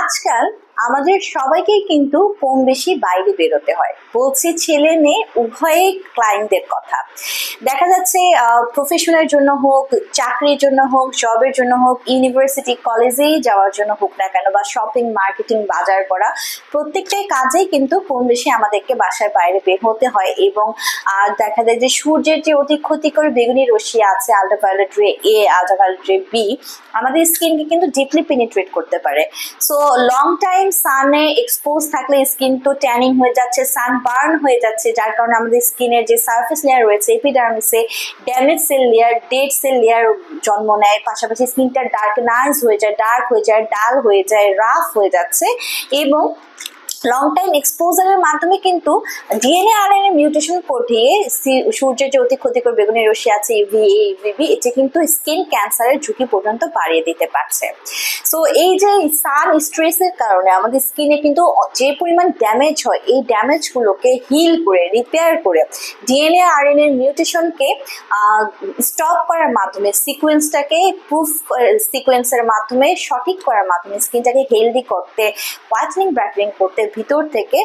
আজকাল আমাদের সবাইকেই কিন্তু কম বেশি বাইরে বেরোতে হয়। বলছি ছেলে মেয়ে উভয়ই ক্লায়েন্টদের কথা। দেখা যাচ্ছে প্রফেশনের জন্য হোক, চাকরির জন্য হোক, জবের জন্য হোক, ইউনিভার্সিটি কলেজেই যাওয়ার জন্য হোক না কেন, বা শপিং, মার্কেটিং, বাজার করা, প্রত্যেকটাই কাজেই কিন্তু কম বেশি আমাদেরকে বাসার বাইরে বের হতে হয়। এবং দেখা যায় যে সূর্যের যে অতি ক্ষতিকর বেগুনি রশ্মি আছে, আল্ট্রাভায়োলেট রে এ, আল্ট্রাভায়োলেট রে বি, আমাদের স্কিনকে কিন্তু ডিপলি পেনিট্রেট করতে পারে। সো লং টাইম সানে এক্সপোজ থাকলে স্কিন তো ট্যানিং হয়ে যাচ্ছে, সানবার্ন হয়ে যাচ্ছে, যার কারণে আমাদের স্কিনের যে সারফেস লেয়ার রয়েছে এপিডার্মিসে damage cell layer, dead cell layer জন্ম নেয়। পাশাপাশি স্কিনটা ডার্কনাইজ হয়ে যায়, ডার্ক হয়ে যায়, ডাল হয়ে যায়, রাফ হয়ে যাচ্ছে। এবং লং টাইম এক্সপোজারের মাধ্যমে কিন্তু ডিএনএ আরএনএ মিউটেশন ঘটিয়ে সূর্যের যে অতি ক্ষতিকর বেগুনি রশ্মি আছে ইউভিএ, ইউভিবি, এটি কিন্তু স্কিন ক্যান্সারের ঝুঁকি পর্যন্ত বাড়িয়ে দিতে পারছে। সো এই যে সান স্ট্রেসের কারণে আমাদের স্কিনে কিন্তু যে পরিমাণ ড্যামেজ হয়, এই ড্যামেজগুলোকে হিল করে, রিপেয়ার করে, ডিএনএ আরএনএ মিউটেশনকে স্টপ করার মাধ্যমে, সিকোয়েন্সটাকে প্রুফ সিকোয়েন্সের মাধ্যমে সঠিক করার মাধ্যমে স্কিনটাকে হেলদি করতে, হোয়াইটেনিং ব্রাইটেনিং করতে ভিতর থেকে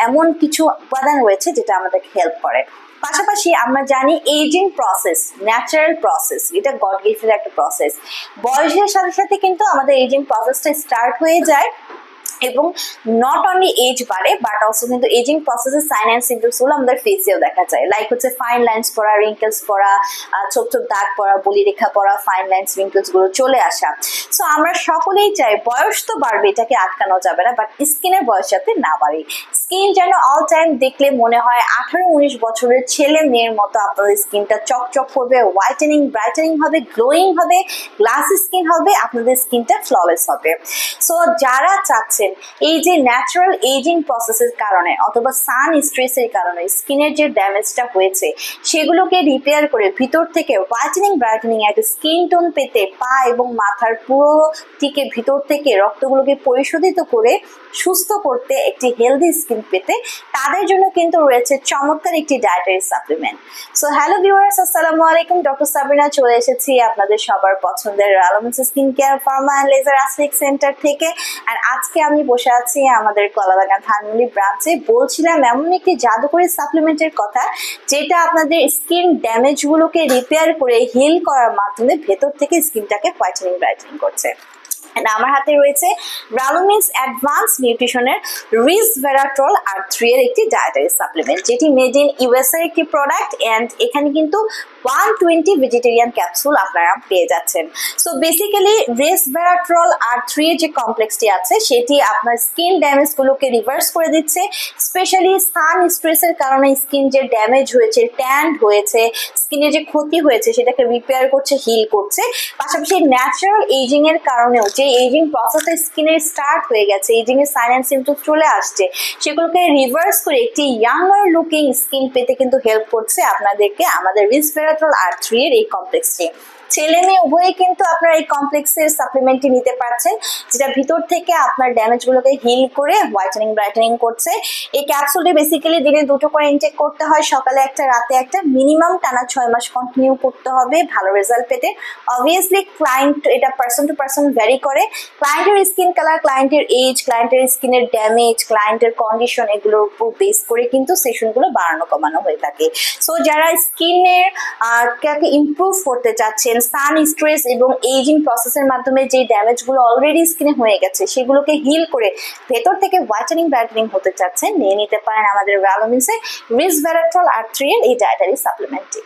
এমন কিছু উপাদান রয়েছে যেটা আমাদেরকে হেল্প করে। পাশাপাশি আমরা জানি এজিং প্রসেস ন্যাচারাল প্রসেস, এটা গড গিফটেড একটা প্রসেস। বয়সের সাথে সাথে কিন্তু আমাদের এজিং প্রসেসটা স্টার্ট হয়ে যায় এবং নট অনলি এজ বাড়ে বাট অলসো কিন্তু এজিং প্রসেসের সাইন অ্যান্ড সিম্পটমস গুলো আমাদের ফেসেও দেখা যায়। লাইক হচ্ছে ফাইন লাইন্স পড়া, রিঙ্কেলস পড়া, ছোট ছোট দাগ পড়া, বলি রেখা পড়া, ফাইন লাইন্স রিঙ্কেলস গুলো চলে আসা। সো আমরা সকলেই চাই বয়স তো বাড়বে, এটাকে আটকানো যাবে না, বাট স্কিনের বয়স যাতে না বাড়ে। স্কিন যেন অল টাইম দেখলে মনে হয় 18-19 বছরের ছেলে মেয়ের মতো আপনাদের স্কিনটা চকচক করবে, হোয়াইটেনিং ব্রাইটেনিং হবে, গ্লোয়িং হবে, গ্লাস স্কিন হবে, আপনাদের স্কিনটা ফ্ললেস হবে। সো যারা চাচ্ছেন এই যে ন্যাচারাল এজিং প্রসেসের কারণে অথবা সান স্ট্রেসের কারণে স্কিনের যে ড্যামেজটা হয়েছে সেগুলোকে রিপেয়ার করে ভিতর থেকে হোয়াইটেনিং ব্রাইটেনিং একটা স্কিন টোন পেতে, পা এবং মাথার পুরো দিকে ভিতর থেকে রক্তগুলোকে পরিশোধিত করে সুস্থ করতে, একটি হেলদি স্কিন পেতে, তাদের জন্য কিন্তু রয়েছে চমৎকার একটি dietary supplement. So hello viewers, আসসালামু আলাইকুম। ডক্টর সাবিনা চলে এসেছি আপনাদের সবার পছন্দের রালোমেন্স skin care pharma and laser aesthetic centre থেকে। আর আজকে আমি বসে আছি আমাদের কলাবাগান ধানমন্ডি ব্রাঞ্চে। বলছিলাম এমন একটি জাদুকরী সাপ্লিমেন্টের কথা যেটা আপনাদের স্কিন ড্যামেজ গুলোকে রিপেয়ার করে হিল করার মাধ্যমে ভেতর থেকে স্কিনটাকে হোয়াইটেনিং ব্রাইটেনিং করছে। আমার হাতে রয়েছে রালোমেন্স অ্যাডভান্স নিউট্রিশনের রিসভেরাট্রল R3 এর একটি ডায়েটারি সাপ্লিমেন্ট, যেটি মেড ইন ইউএসএ একটি প্রোডাক্ট। এন্ড এখানে কিন্তু 120 ভেজিটেরিয়ান ক্যাপসুল আপনারা পেয়ে যাচ্ছেন। সো বেসিক্যালি রিসভেরাট্রল R3 এর যে কমপ্লেক্সটি আছে সেটি আপনার স্কিন ড্যামেজ গুলোকে রিভার্স করে দিচ্ছে। স্পেশালি সান স্ট্রেসের কারণে স্কিন যে ড্যামেজ হয়েছে, ট্যান্ড হয়েছে, স্কিনে যে ক্ষতি হয়েছে সেটাকে রিপেয়ার করছে, হিল করছে। পাশাপাশি ন্যাচারাল এজিং এর কারণেও যে এজিং প্রসেসে স্কিনের স্টার্ট হয়ে গেছে, এজিং এর সাইন অ্যান্ড সিম্পটমস চলে আসছে, সেগুলোকে রিভার্স করে একটি ইয়াঙ্গার লুকিং স্কিন পেতে কিন্তু হেল্প করছে আপনাদেরকে আমাদের রিসভেরাট্রল R3 এর এই কমপ্লেক্সটি। ছেলে মেয়ে উভয়ই কিন্তু আপনারা এই কমপ্লেক্সের সাপ্লিমেন্টটি নিতে পারছেন, যেটা ভিতর থেকে আপনার ড্যামেজ গুলোকে হিল করে হোয়াইটেনিং ব্রাইটেনিং করছে। এই ক্যাপসুলটি বেসিক্যালি দিনে 2টো করে ইনটেক করতে হয়, সকালে একটা, রাতে একটা, মিনিমাম টানা 6 মাস কন্টিনিউ করতে হবে ভালো রেজাল্ট পেতে। অবভিয়াসলি ক্লায়েন্ট, এটা পার্সন টু পার্সন ভ্যারি করে। ক্লায়েন্টের স্কিন কালার, ক্লায়েন্টের এজ, ক্লায়েন্টের স্কিনের ড্যামেজ, ক্লায়েন্টের কন্ডিশন, এগুলোর উপর বেস করে কিন্তু সেশনগুলো বাড়ানো কমানো হয়ে থাকে। সো যারা স্কিনের ইমপ্রুভ করতে চাচ্ছেন, সান স্ট্রেস এবং এজিং প্রসেসের মাধ্যমে যে ড্যামেজগুলো অলরেডি স্কিনে হয়ে গেছে সেগুলোকে হিল করে ভেতর থেকে হোয়াইটেনিং ব্রাইটেনিং হতে চাচ্ছেন, নিয়ে নিতে পারেন আমাদের রালোমেন্সের রিসভেরাট্রল R3 এর এই ডায়েটারি সাপ্লিমেন্টটি।